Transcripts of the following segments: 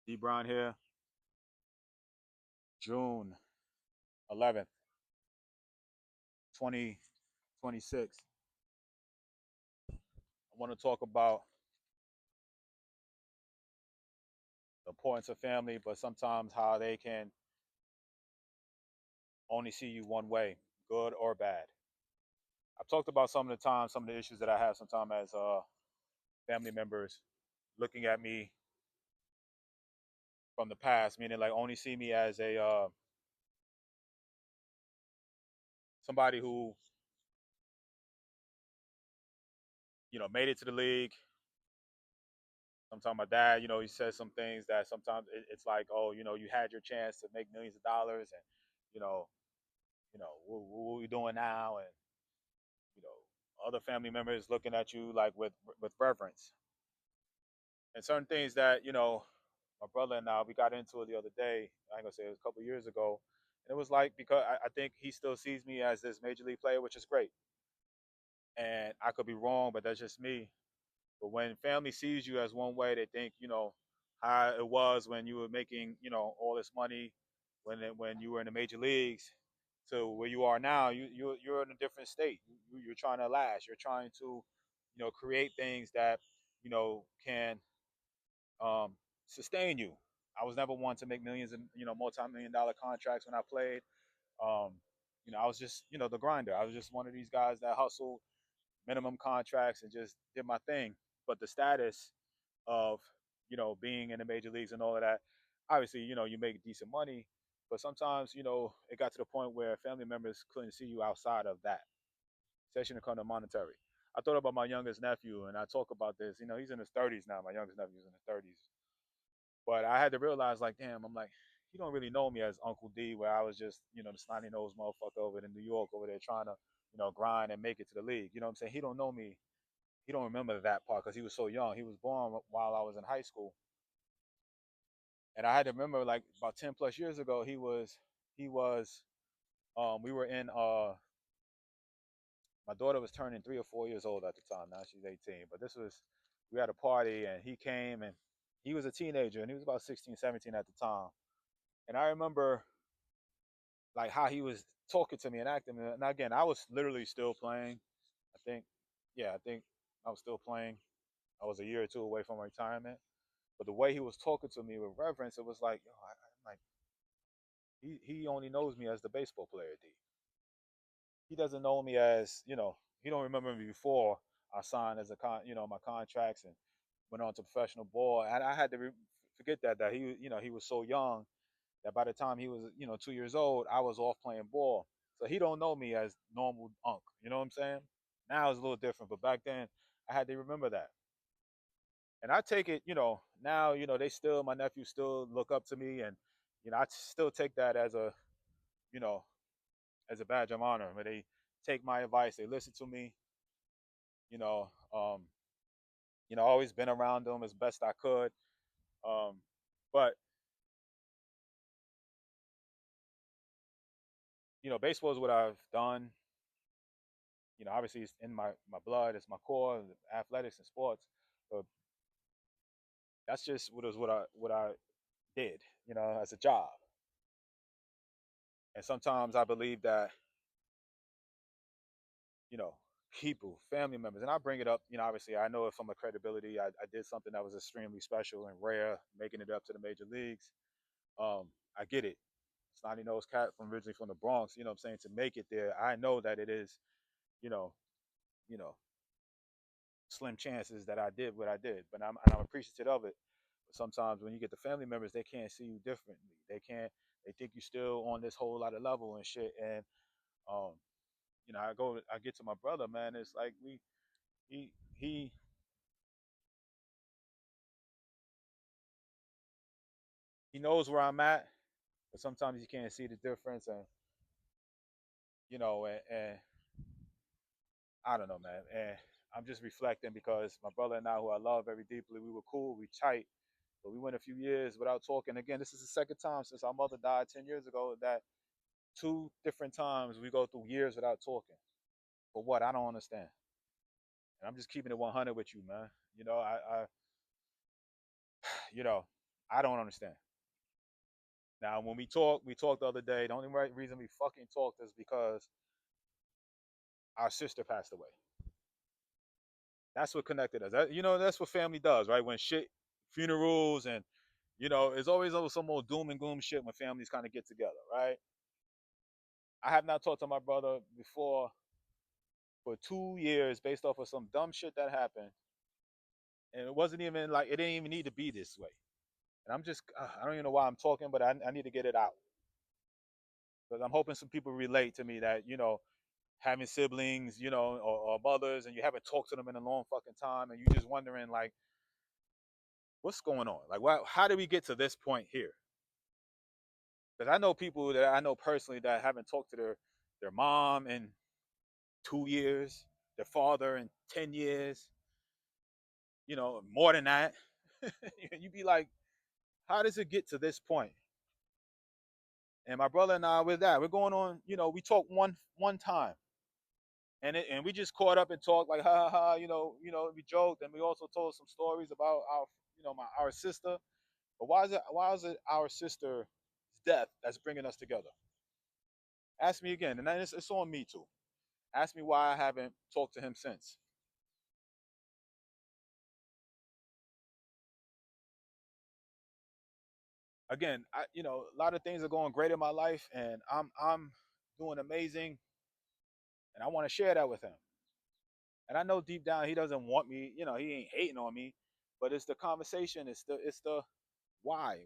D Brown here, June 11th, 2026. I want to talk about the importance of family, but sometimes how they can only see you one way, good or bad. I've talked about some of the times, some of the issues that I have sometimes as family members looking at me from the past, meaning like only see me as a somebody who made it to the league. Sometimes my dad, he says some things that sometimes it's like, oh, you had your chance to make millions of dollars, and you know, what are we doing now? And you know, other family members looking at you like with reverence, and certain things that my brother and I we got into it the other day. I ain't gonna say it was a couple of years ago, and it was like because I think he still sees me as this major league player, which is great, and I could be wrong, but that's just me. But when family sees you as one way, they think how it was when you were making all this money when you were in the major leagues to where you are now. You're in a different state. You're trying to last. You're trying to create things that can um, sustain you. I was never one to make millions and multi-million dollar contracts when I played. Um, I was just the grinder. I was just one of these guys that hustled minimum contracts and just did my thing. But the status of being in the major leagues and all of that, obviously you make decent money, but sometimes it got to the point where family members couldn't see you outside of that, especially when it comes to monetary. I thought about my youngest nephew, and I talk about this. He's in his 30s now. My youngest nephew's in his 30s, but I had to realize, like, damn, I'm like, he don't really know me as Uncle D, where I was just, the snotty nosed motherfucker over in New York over there trying to, grind and make it to the league. You know what I'm saying? He don't know me. He don't remember that part because he was so young. He was born while I was in high school, and I had to remember, like, about 10 plus years ago, he was. We were in. My daughter was turning 3 or 4 years old at the time. Now she's 18. But this was, we had a party, and he came, and he was a teenager, and he was about 16, 17 at the time. And I remember like how he was talking to me and acting. And again, I was literally still playing. I think, yeah, I think I was still playing. I was a year or two away from retirement. But the way he was talking to me with reverence, it was like, yo, I'm like, he only knows me as the baseball player, D. He doesn't know me as, he don't remember me before I signed as my contracts and went on to professional ball. And I had to forget that he was so young that by the time he was 2 years old, I was off playing ball. So he don't know me as normal Unc. You know what I'm saying? Now it's a little different, but back then I had to remember that. And I take it, now they still, my nephews still look up to me, and I still take that as a you know as a badge of honor. Where they take my advice, they listen to me. You know, um, always been around them as best I could. Um, but baseball is what I've done. Obviously it's in my blood, it's my core, athletics and sports. But that's just what I did, as a job. And sometimes I believe that, you know, people, family members, and I bring it up, obviously I know it from a credibility. I did something that was extremely special and rare, making it up to the major leagues. I get it. Snotty nose cat from originally from the Bronx, I'm saying, to make it there, I know that it is, you know, you know, slim chances that I did what I did, but I'm appreciative of it. But sometimes when you get the family members, they can't see you differently. They can't. They think you still on this whole lot of level and shit. And um, I get to my brother, man. It's like he he he knows where I'm at, but sometimes you can't see the difference. And and I don't know, man. And I'm just reflecting because my brother and I, who I love very deeply, we were cool, we tight, but we went a few years without talking. Again, this is the second time since our mother died 10 years ago that two different times we go through years without talking. For what? I don't understand. And I'm just keeping it 100 with you, man. I you know, I don't understand. Now, when we talked the other day. The only reason we fucking talked is because our sister passed away. That's what connected us. That's what family does, right? When shit, funerals, and it's always some more doom and gloom shit when families kind of get together, right? I have not talked to my brother before for 2 years based off of some dumb shit that happened, and it wasn't even like it didn't even need to be this way. And I'm just, I don't even know why I'm talking, but I need to get it out because I'm hoping some people relate to me that having siblings, or mothers, and you haven't talked to them in a long fucking time, and you're just wondering like, what's going on? Like, why? How did we get to this point here? Because I know people that I know personally that haven't talked to their mom in 2 years, their father in 10 years, more than that. You'd be like, how does it get to this point? And my brother and I with that, we're going on. We talked one time, and we just caught up and talked like ha ha ha. We joked, and we also told some stories about our sister. But why is it our sister's death that's bringing us together? Ask me again, and then it's on me too. Ask me why I haven't talked to him since. Again, a lot of things are going great in my life, and I'm doing amazing, and I want to share that with him. And I know deep down he doesn't want me. He ain't hating on me, but it's the conversation. It's the why.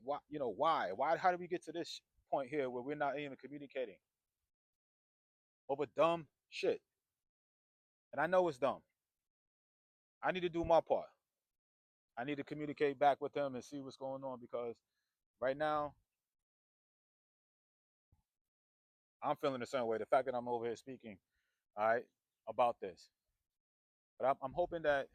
How did we get to this point here where we're not even communicating over dumb shit? And I know it's dumb. I need to do my part. I need to communicate back with him and see what's going on because right now I'm feeling the same way. The fact that I'm over here speaking, all right, about this, but I'm hoping that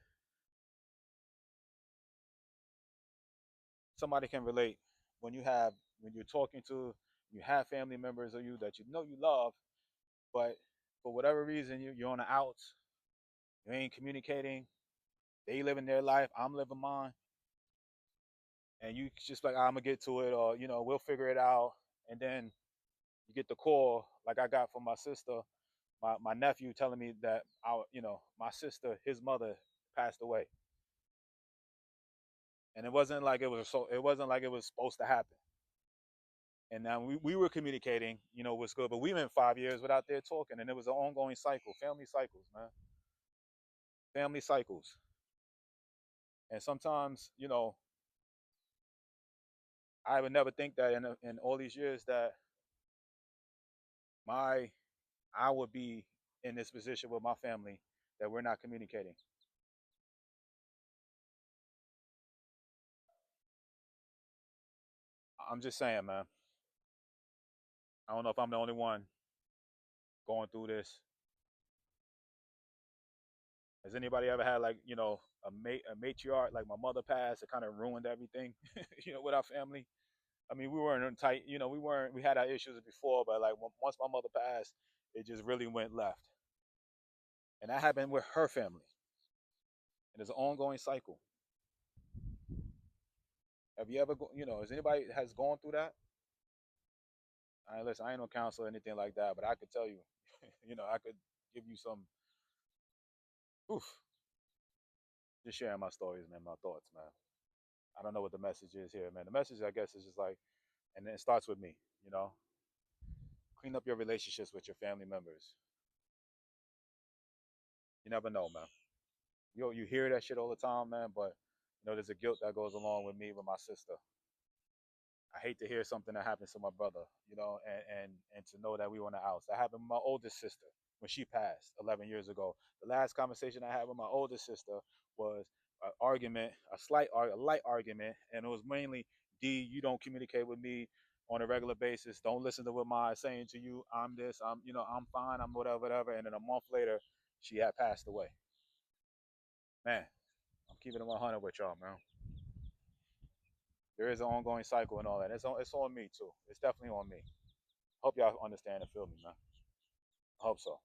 somebody can relate when you're talking to you have family members of you that you love, but for whatever reason you're on the outs, you ain't communicating. They living their life, I'm living mine, and you just like I'm gonna get to it, or we'll figure it out, and then you get the call like I got from my sister, my nephew telling me that my sister, his mother, passed away, and it wasn't like it was supposed to happen. And now we were communicating, what's good, but we went 5 years without there talking, and it was an ongoing cycle, family cycles, man, family cycles. And sometimes, I would never think that in all these years that my I would be in this position with my family that we're not communicating. I'm just saying, man. I don't know if I'm the only one going through this. Has anybody ever had like a matriarch like my mother passed? It kind of ruined everything, with our family. I mean, we weren't tight. We weren't. We had our issues before, but like once my mother passed, it just really went left, and that happened with her family. And it's an ongoing cycle. Have you ever, has anybody has gone through that? Listen, I ain't no counselor or anything like that, but I could tell you, I could give you some, oof, just sharing my stories, man, my thoughts, man. I don't know what the message is here, man. The message, I guess, is just like, and then it starts with me, you know, clean up your relationships with your family members. You never know, man. You hear that shit all the time, man, but there's a guilt that goes along with me with my sister. I hate to hear something that happens to my brother, and to know that we were on the outs. That happened with my oldest sister when she passed 11 years ago. The last conversation I had with my oldest sister was an argument, a light argument, and it was mainly, D, you don't communicate with me on a regular basis. Don't listen to what my saying to you. I'm this. I'm fine. I'm whatever, whatever. And then a month later, she had passed away. Man, I'm keeping it 100 with y'all, man. There is an ongoing cycle and all that. It's on me too. It's definitely on me. Hope y'all understand and feel me, man. I hope so.